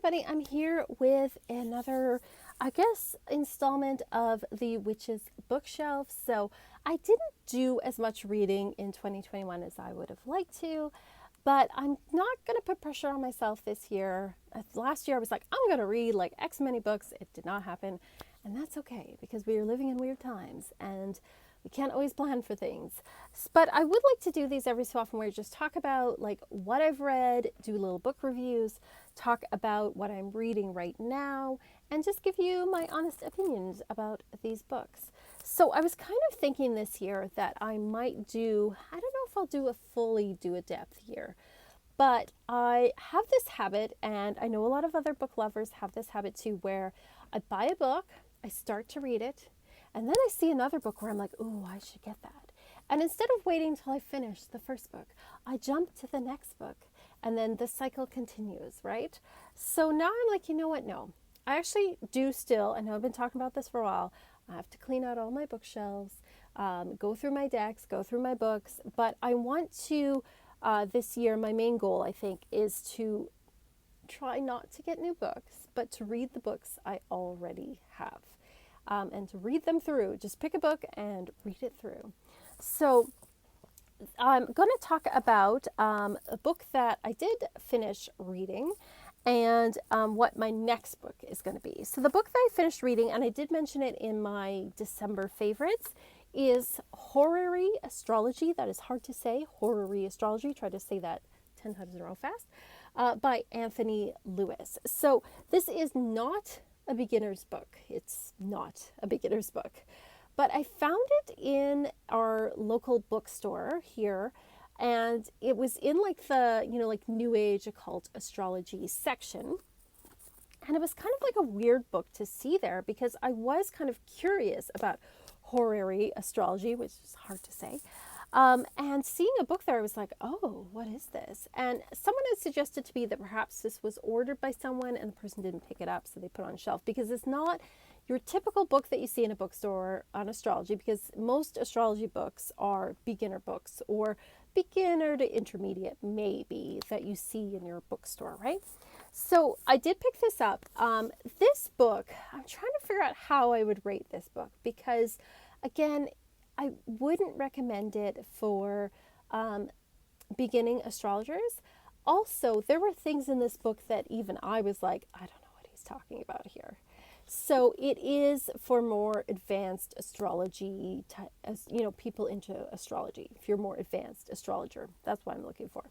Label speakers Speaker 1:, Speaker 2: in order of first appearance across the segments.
Speaker 1: everybody. I'm here with another, installment of the Witches Bookshelf. So I didn't do as much reading in 2021 as I would have liked to, but I'm not going to put pressure on myself this year. Last year I was like, I'm going to read like X many books. It did not happen. And that's okay because we are living in weird times and we can't always plan for things. But I would like to do these every so often where I just talk about like what I've read, do little book reviews, talk about what I'm reading right now, and just give you my honest opinions about these books. So I was kind of thinking this year that I might do, I don't know if I'll do a depth year, but I have this habit, and I know a lot of other book lovers have this habit too, where I buy a book, I start to read it, and then I see another book where I'm like, oh, I should get that. And instead of waiting till I finish the first book, I jump to the next book, and then the cycle continues, right? So now I'm like, you know what? No, I actually do still, I know I've been talking about this for a while, I have to clean out all my bookshelves, go through my decks, go through my books, but I want to, this year, my main goal, I think, is to try not to get new books, but to read the books I already have. And to read them through. Just pick a book and read it through. So I'm going to talk about a book that I did finish reading and what my next book is going to be. So the book that I finished reading, and I did mention it in my December favorites, is Horary Astrology. That is hard to say. Horary Astrology. Try to say that 10 times in a row fast. By Anthony Lewis. So this is not a beginner's book. It's not a beginner's book. But I found it in our local bookstore here, and it was in like the, like New Age occult astrology section. And it was kind of like a weird book to see there because I was kind of curious about horary astrology, which is hard to say. And seeing a book there, I was like, oh, what is this? And someone had suggested to me that perhaps this was ordered by someone and the person didn't pick it up, so they put it on a shelf, because it's not your typical book that you see in a bookstore on astrology, because most astrology books are beginner books or beginner to intermediate, maybe, that you see in your bookstore, right? So I did pick this up. This book, I'm trying to figure out how I would rate this book because, again, I wouldn't recommend it for beginning astrologers. Also, there were things in this book that even I was like, I don't know what he's talking about here. So it is for more advanced astrology, people into astrology. If you're more advanced astrologer, that's what I'm looking for.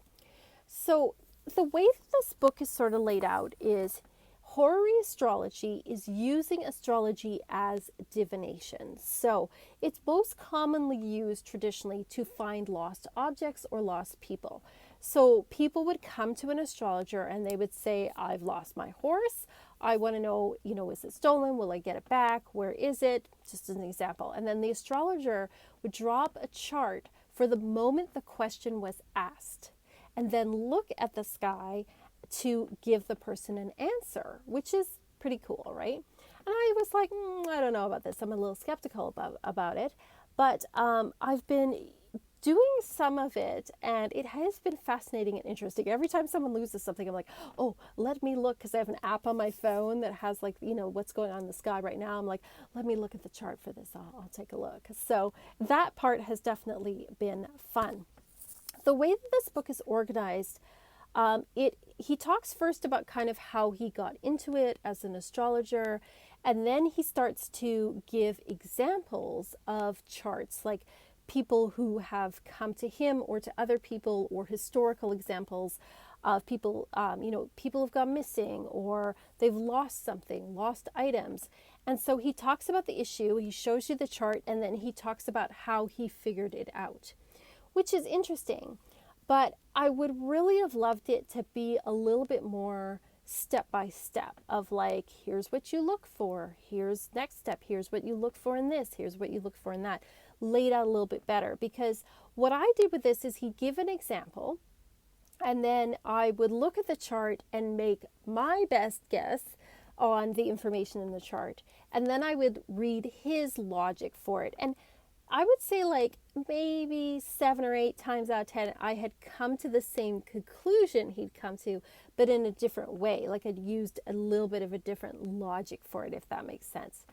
Speaker 1: So the way that this book is sort of laid out is horary astrology is using astrology as divination. So it's most commonly used traditionally to find lost objects or lost people. So people would come to an astrologer and they would say, I've lost my horse. I want to know, is it stolen? Will I get it back? Where is it? Just as an example. And then the astrologer would drop a chart for the moment the question was asked, and then look at the sky to give the person an answer, which is pretty cool, right? And I was like, I don't know about this. I'm a little skeptical about it, but I've been doing some of it, and it has been fascinating and interesting. Every time someone loses something, I'm like, oh, let me look, because I have an app on my phone that has like, what's going on in the sky right now. I'm like, let me look at the chart for this. I'll take a look. So that part has definitely been fun. The way that this book is organized, he talks first about kind of how he got into it as an astrologer, and then he starts to give examples of charts, like people who have come to him or to other people, or historical examples of people, people have gone missing or they've lost something, lost items. And so he talks about the issue, he shows you the chart, and then he talks about how he figured it out, which is interesting. But I would really have loved it to be a little bit more step by step of like, here's what you look for, here's next step, here's what you look for in this, here's what you look for in that, laid out a little bit better. Because what I did with this is he'd give an example, and then I would look at the chart and make my best guess on the information in the chart. And then I would read his logic for it. And I would say like maybe 7 or 8 times out of 10, I had come to the same conclusion he'd come to, but in a different way. Like I'd used a little bit of a different logic for it, if that makes sense.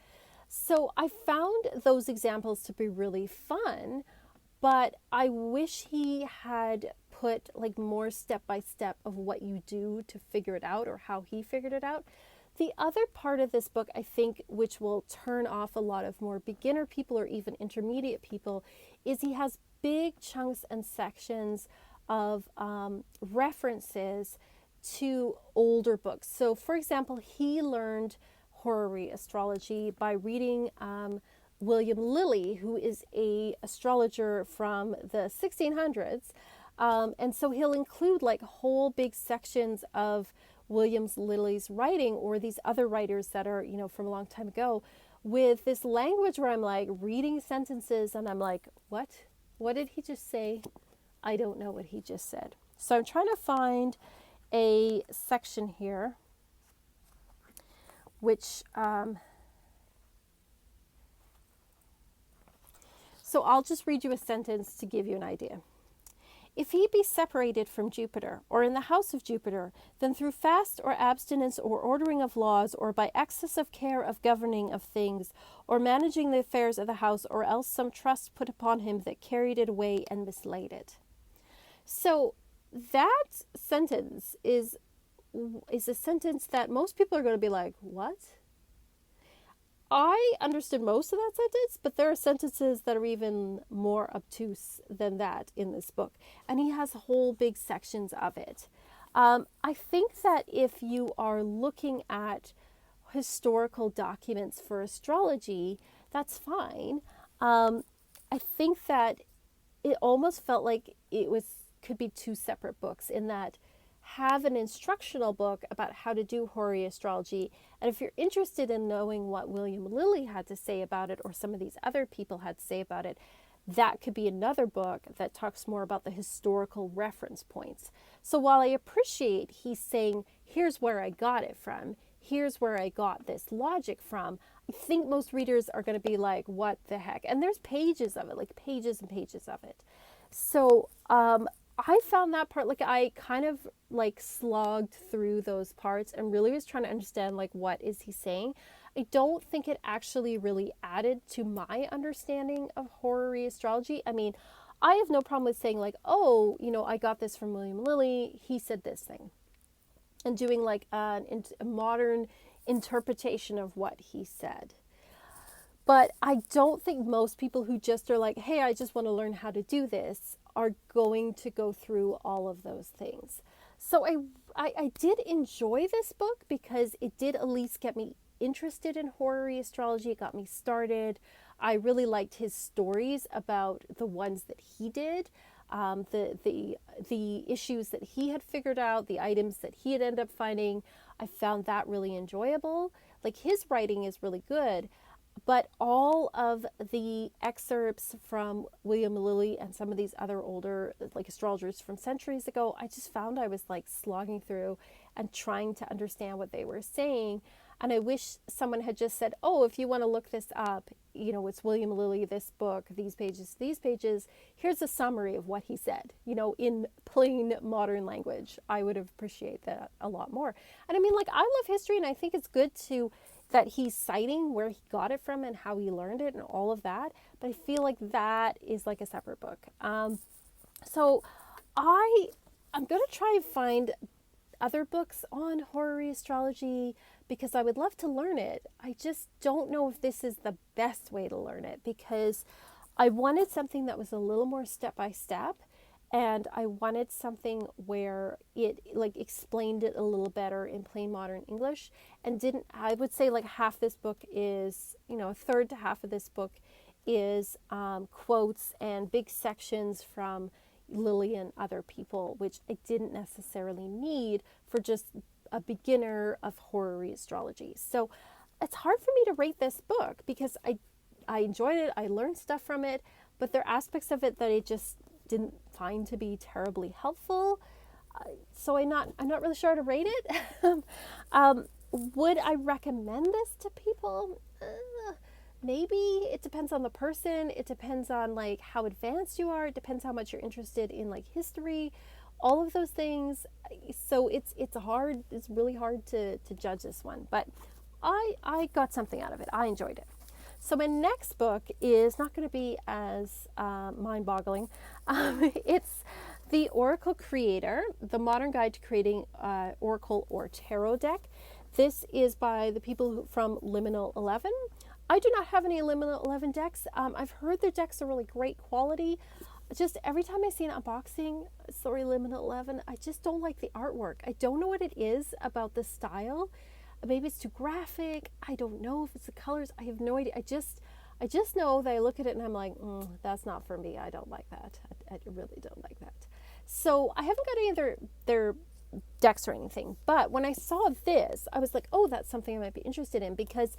Speaker 1: So I found those examples to be really fun, but I wish he had put like more step by step of what you do to figure it out or how he figured it out. The other part of this book, I think, which will turn off a lot of more beginner people or even intermediate people, is he has big chunks and sections of references to older books. So, for example, he learned horary astrology by reading William Lilly, who is a astrologer from the 1600s. And so he'll include like whole big sections of Williams Lilly's writing or these other writers that are, from a long time ago with this language where I'm like reading sentences and I'm like, what? What did he just say? I don't know what he just said. So I'm trying to find a section here which, so I'll just read you a sentence to give you an idea. If he be separated from Jupiter, or in the house of Jupiter, then through fast or abstinence or ordering of laws, or by excess of care of governing of things, or managing the affairs of the house, or else some trust put upon him that carried it away and mislaid it. So that sentence is a sentence that most people are going to be like, what? I understood most of that sentence, but there are sentences that are even more obtuse than that in this book. And he has whole big sections of it. I think that if you are looking at historical documents for astrology, that's fine. I think that it almost felt like could be two separate books in that have an instructional book about how to do horary astrology. And if you're interested in knowing what William Lilly had to say about it or some of these other people had to say about it, that could be another book that talks more about the historical reference points. So while I appreciate he's saying, here's where I got it from, here's where I got this logic from, I think most readers are going to be like, what the heck? And there's pages of it, like pages and pages of it. So I found that part, like I kind of like slogged through those parts and really was trying to understand like what is he saying. I don't think it actually really added to my understanding of horary astrology. I mean, I have no problem with saying like, oh, I got this from William Lilly, he said this thing, and doing like a modern interpretation of what he said. But I don't think most people who just are like, hey, I just want to learn how to do this are going to go through all of those things. So I did enjoy this book because it did at least get me interested in horary astrology. It got me started. I really liked his stories about the ones that he did, the issues that he had figured out, the items that he had ended up finding. I found that really enjoyable. Like his writing is really good. But all of the excerpts from William Lilly and some of these other older like astrologers from centuries ago, I just found I was like slogging through and trying to understand what they were saying. And I wish someone had just said, oh, if you want to look this up, it's William Lilly, this book, these pages, here's a summary of what he said, in plain modern language. I would appreciate that a lot more. And I mean, like, I love history and I think it's good that he's citing where he got it from and how he learned it and all of that. But I feel like that is like a separate book. So I'm going to try and find other books on horary astrology because I would love to learn it. I just don't know if this is the best way to learn it because I wanted something that was a little more step by step. And I wanted something where it like explained it a little better in plain modern English and I would say like half this book is, a third to half of this book is quotes and big sections from Lilly and other people, which I didn't necessarily need for just a beginner of horary astrology. So it's hard for me to rate this book because I enjoyed it. I learned stuff from it, but there are aspects of it that I just didn't find to be terribly helpful. So I'm not really sure how to rate it. Would I recommend this to people? maybe it depends on the person. It depends on like how advanced you are. It depends how much you're interested in like history, all of those things. So it's really hard to judge this one, but I got something out of it. I enjoyed it. So my next book is not going to be as mind-boggling. It's The Oracle Creator, The Modern Guide to Creating Oracle or Tarot Deck. This is by the people from Liminal 11. I do not have any Liminal 11 decks. I've heard their decks are really great quality. Just every time I see an unboxing, sorry, Liminal 11, I just don't like the artwork. I don't know what it is about the style. Maybe it's too graphic. I don't know if it's the colors. I have no idea. I just know that I look at it and I'm like, that's not for me. I don't like that. I really don't like that. So I haven't got any of their decks or anything. But when I saw this, I was like, oh, that's something I might be interested in, because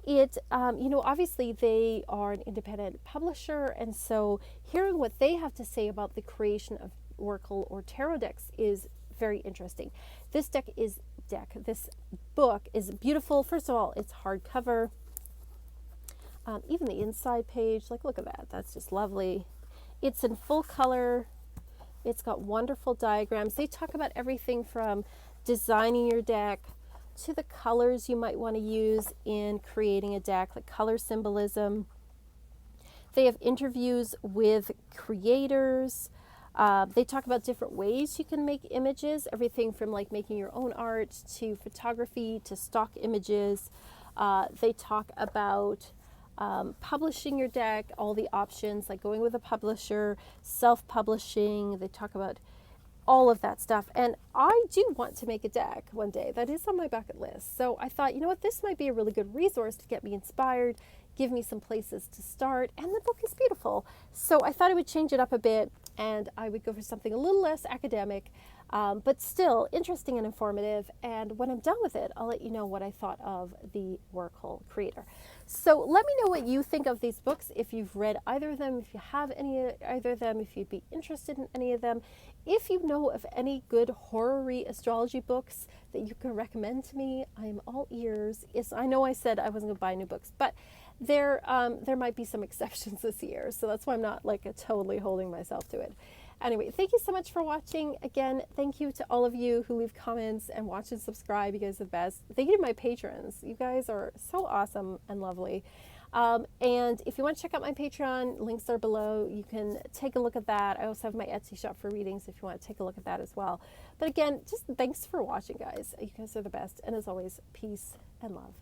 Speaker 1: it, obviously they are an independent publisher. And so hearing what they have to say about the creation of Oracle or Tarot decks is very interesting. This book is beautiful. First of all, it's hardcover. Even the inside page, like, look at that. That's just lovely. It's in full color. It's got wonderful diagrams. They talk about everything from designing your deck to the colors you might want to use in creating a deck, the color symbolism. They have interviews with creators. They talk about different ways you can make images, everything from like making your own art to photography to stock images. They talk about publishing your deck, all the options, like going with a publisher, self-publishing. They talk about all of that stuff. And I do want to make a deck one day. That is on my bucket list. So I thought, you know what, this might be a really good resource to get me inspired, give me some places to start. And the book is beautiful. So I thought I would change it up a bit and I would go for something a little less academic, but still interesting and informative. And when I'm done with it, I'll let you know what I thought of the Oracle Creator. So let me know what you think of these books, if you've read either of them, if you have either of them, if you'd be interested in any of them. If you know of any good horror-y astrology books that you can recommend to me, I'm all ears. Yes, I know I said I wasn't going to buy new books, but there might be some exceptions this year, so that's why I'm not like totally holding myself to it. Anyway, thank you so much for watching. Again, thank you to all of you who leave comments and watch and subscribe. You guys are the best. Thank you to my patrons. You guys are so awesome and lovely. And if you want to check out my Patreon, links are below. You can take a look at that. I also have my Etsy shop for readings if you want to take a look at that as well. But again, just thanks for watching, guys. You guys are the best. And as always, peace and love.